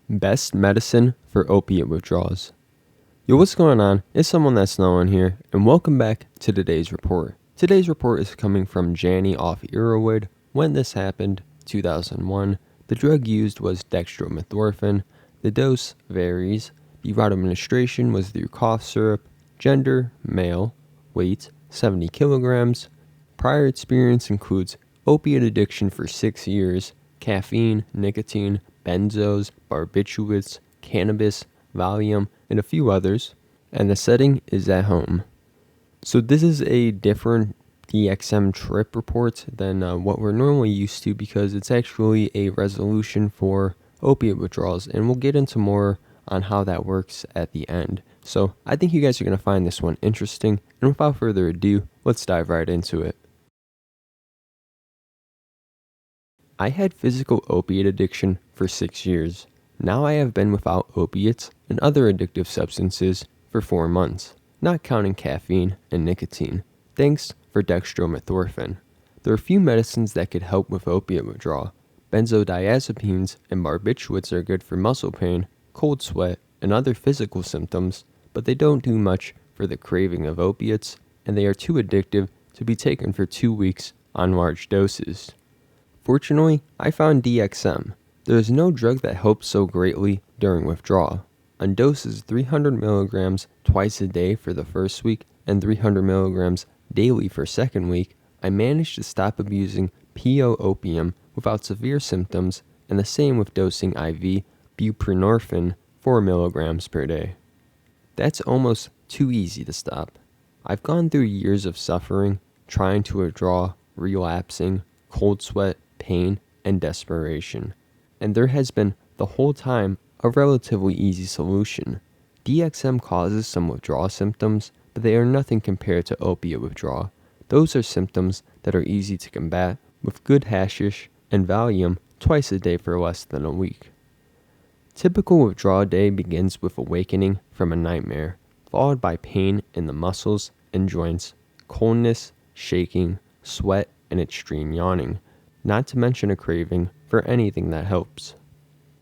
Best medicine for opiate withdrawals. Yo, what's going on? It's someone that's known here, and welcome back to today's report. Today's report is coming from Jani off Erowid. When this happened, 2001. The drug used was Dextromethorphan. The dose varies. The route of administration was through cough syrup. Gender, male. Weight, 70 kilograms. Prior experience includes opiate addiction for 6 years, caffeine, nicotine, benzos, barbiturates, cannabis, Valium, and a few others, and the setting is at home. So this is a different DXM trip report than what we're normally used to because it's actually a resolution for opiate withdrawals, and we'll get into more on how that works at the end. So I think you guys are going to find this one interesting, and without further ado, let's dive right into it. I had physical opiate addiction for 6 years. Now I have been without opiates and other addictive substances for 4 months, not counting caffeine and nicotine. Thanks for Dextromethorphan. There are a few medicines that could help with opiate withdrawal. Benzodiazepines and barbiturates are good for muscle pain, cold sweat, and other physical symptoms, but they don't do much for the craving of opiates, and they are too addictive to be taken for 2 weeks on large doses. Fortunately, I found DXM. There is no drug that helps so greatly during withdrawal. On doses 300 milligrams twice a day for the first week and 300 milligrams daily for second week, I managed to stop abusing PO opium without severe symptoms, and the same with dosing IV buprenorphine 4 milligrams per day. That's almost too easy to stop. I've gone through years of suffering, trying to withdraw, relapsing, cold sweat, pain, and desperation. And there has been, the whole time, a relatively easy solution. DXM causes some withdrawal symptoms, but they are nothing compared to opiate withdrawal. Those are symptoms that are easy to combat with good hashish and Valium twice a day for less than a week. Typical withdrawal day begins with awakening from a nightmare, followed by pain in the muscles and joints, coldness, shaking, sweat, and extreme yawning, not to mention a craving for anything that helps.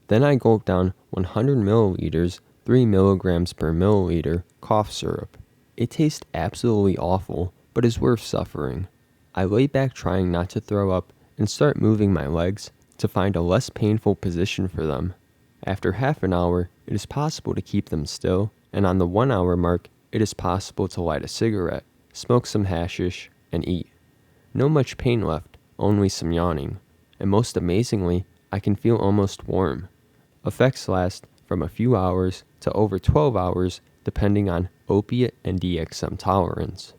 Then I gulp down 100 milliliters, 3 milligrams per milliliter cough syrup. It tastes absolutely awful, but is worth suffering. I lay back trying not to throw up and start moving my legs to find a less painful position for them. After half an hour, it is possible to keep them still, and on the 1 hour mark, it is possible to light a cigarette, smoke some hashish, and eat. No much pain left, only some yawning. And most amazingly, I can feel almost warm. Effects last from a few hours to over 12 hours depending on opiate and DXM tolerance.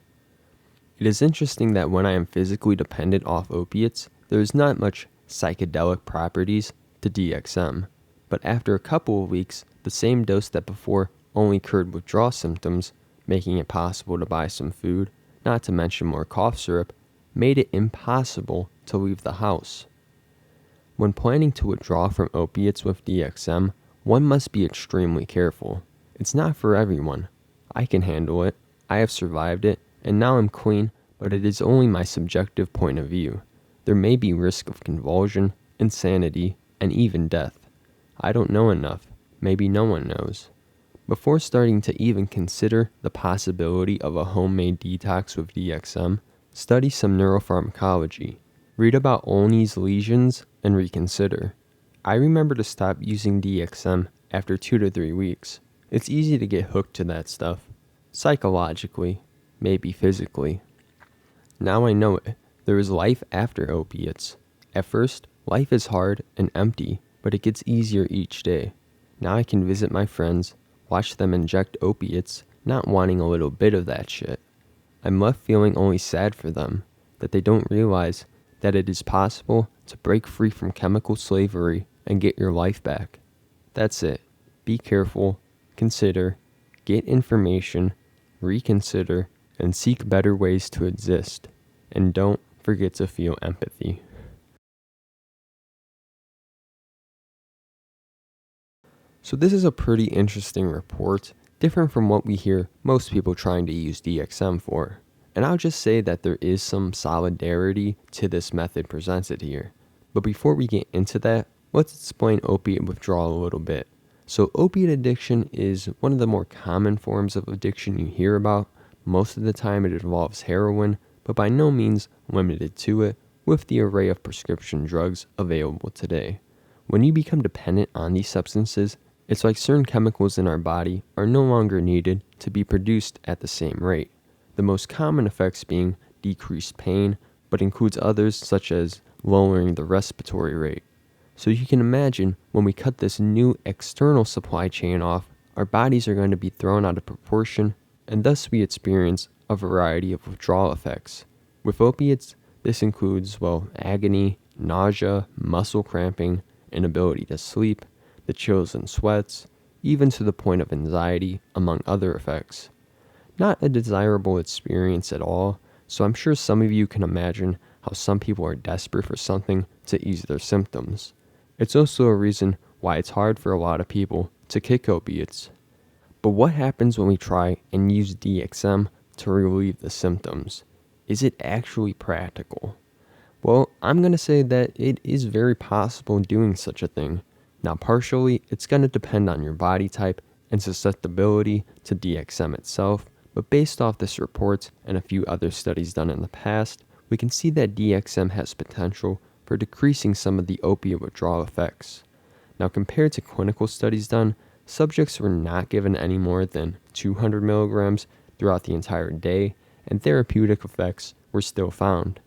It is interesting that when I am physically dependent off opiates, there is not much psychedelic properties to DXM, but after a couple of weeks, the same dose that before only cured withdrawal symptoms, making it possible to buy some food, not to mention more cough syrup, made it impossible to leave the house. When planning to withdraw from opiates with DXM, one must be extremely careful. It's not for everyone. I can handle it, I have survived it, and now I'm clean, but it is only my subjective point of view. There may be risk of convulsion, insanity, and even death. I don't know enough. Maybe no one knows. Before starting to even consider the possibility of a homemade detox with DXM, study some neuropharmacology. Read about Olney's lesions and reconsider. I remember to stop using DXM after 2 to 3 weeks. It's easy to get hooked to that stuff. Psychologically, maybe physically. Now I know it. There is life after opiates. At first, life is hard and empty, but it gets easier each day. Now I can visit my friends, watch them inject opiates, not wanting a little bit of that shit. I'm left feeling only sad for them, that they don't realize that it is possible to break free from chemical slavery and get your life back. That's it. Be careful, consider, get information, reconsider, and seek better ways to exist. And don't forget to feel empathy. So this is a pretty interesting report, different from what we hear most people trying to use DXM for. And I'll just say that there is some solidarity to this method presented here. But before we get into that, let's explain opiate withdrawal a little bit. So opiate addiction is one of the more common forms of addiction you hear about. Most of the time it involves heroin, but by no means limited to it, with the array of prescription drugs available today. When you become dependent on these substances, it's like certain chemicals in our body are no longer needed to be produced at the same rate. The most common effects being decreased pain, but includes others such as lowering the respiratory rate. So you can imagine when we cut this new external supply chain off, our bodies are going to be thrown out of proportion, and thus we experience a variety of withdrawal effects. With opiates, this includes, agony, nausea, muscle cramping, inability to sleep, the chills and sweats, even to the point of anxiety, among other effects. Not a desirable experience at all, so I'm sure some of you can imagine how some people are desperate for something to ease their symptoms. It's also a reason why it's hard for a lot of people to kick opiates. But what happens when we try and use DXM to relieve the symptoms? Is it actually practical? Well, I'm going to say that it is very possible doing such a thing. Now, partially, it's going to depend on your body type and susceptibility to DXM itself, but based off this report and a few other studies done in the past, we can see that DXM has potential for decreasing some of the opiate withdrawal effects. Now, compared to clinical studies done, subjects were not given any more than 200 milligrams throughout the entire day, and therapeutic effects were still found,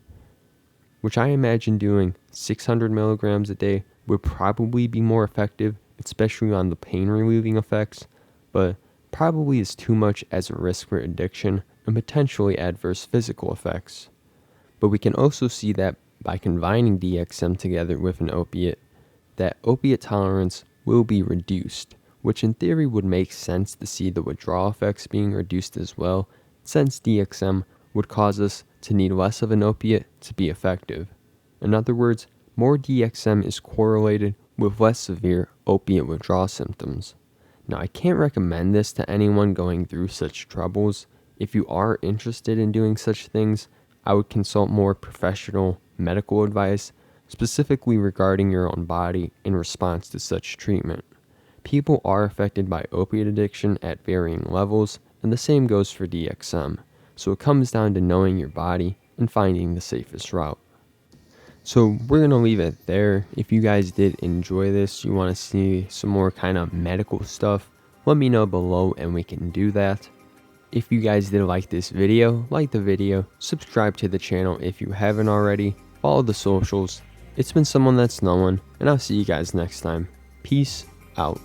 which I imagine doing 600 milligrams a day would probably be more effective, especially on the pain relieving effects, but probably is too much as a risk for addiction and potentially adverse physical effects. But we can also see that by combining DXM together with an opiate, that opiate tolerance will be reduced, which in theory would make sense to see the withdrawal effects being reduced as well, since DXM would cause us to need less of an opiate to be effective. In other words, more DXM is correlated with less severe opiate withdrawal symptoms. Now, I can't recommend this to anyone going through such troubles. If you are interested in doing such things, I would consult more professional medical advice, specifically regarding your own body in response to such treatment. People are affected by opiate addiction at varying levels, and the same goes for DXM. So it comes down to knowing your body and finding the safest route. So we're going to leave it there. If you guys did enjoy this, you want to see some more kind of medical stuff, let me know below and we can do that. If you guys did like this video, like the video, subscribe to the channel if you haven't already, follow the socials. It's been someone that's no one, and I'll see you guys next time. Peace out.